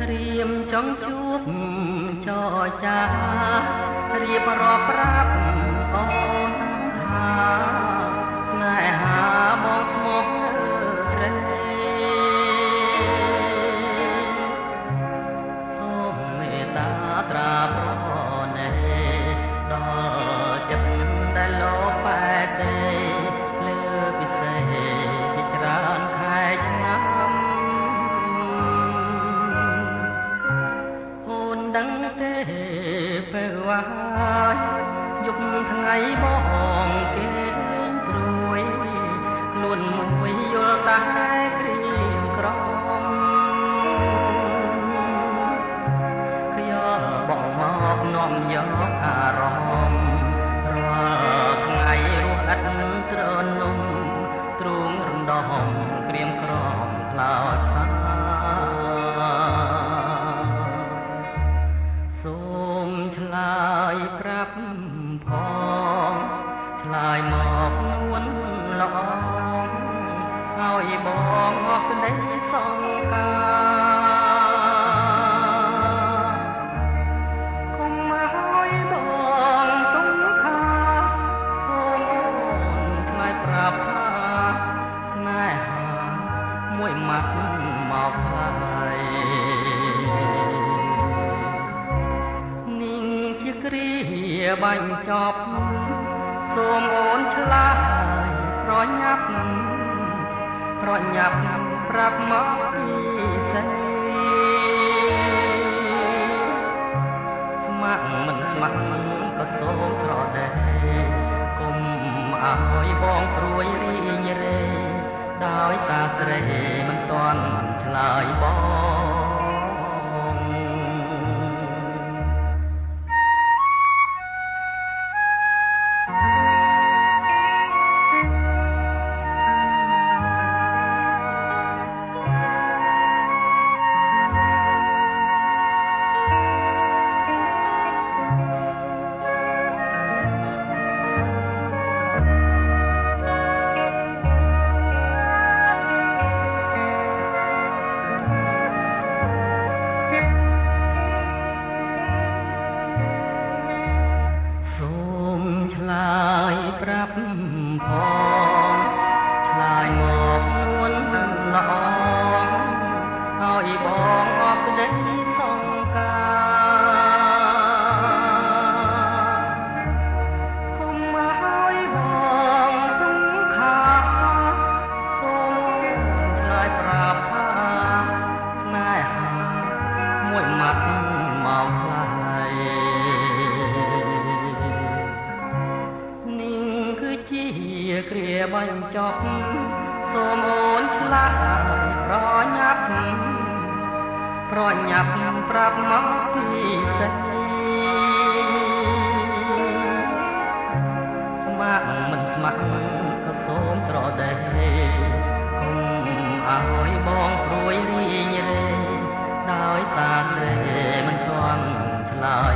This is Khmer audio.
រៀមចង់ជួបចរចារៀបរាប់ប្រាប់អូនថាស្នេហាបងស្មោះស្រីសូមមេត្តាត្រាប្រណីដល់ចិត្តដែលលោកបែកទេលើពិសេសជាច្រើនខែឆ្នាំដឹងទេពេលវាយយប់ថ្ងៃបងគេព្រួយខ្លួនមួយយល់តែគ្រៀមក្រំខ្យល់បងមកនាំយកអារម្មណ៍រាល់ថ្ងៃរស់ឥតត្រនំទ្រូងរំដំក្រៀមក្រំខ្លោចសាសូមឆ្លើយប្រាប់ផងឆ្លើយមកនួនល្អឲ្យបងអស់ក្តីសង្ការកុំឲ្យបងទុំខាសូមអូនឆ្លើយប្រាប់ថាស្នេហាមួយម៉ាត់មកហើយគ្រាបាញ់ចប់សូមអូនឆ្លើយប្រញាប់ប្រាប់មកពីស្រីស្ម័គ្រមិនស្ម័គ្រក៏សូមស្រដេកកុំឲ្យបងព្រួយរីងរេដោយសារស្រីមិនទាន់ឆ្លើយបងឆ្លើយប្រាប់ផងឆ្លើយមកនួនល្អឲ្យបងអស់ក្តីសង្ការកុំឲ្យបងទុំខាសូមឆ្លើយប្រាប់ថាស្នេហាមួយម៉ាត់មកហើយជាគ្រាបាញ់ចប់សូមអូនឆ្លើយប្រញាប់ប្រាប់មកពីស្រីស្ម័គ្រមិនស្ម័គ្រក៏សូមស្រដេកកុំឲ្យបងព្រួយរីងរេដោយសារស្រីមិនទាន់ឆ្លើយ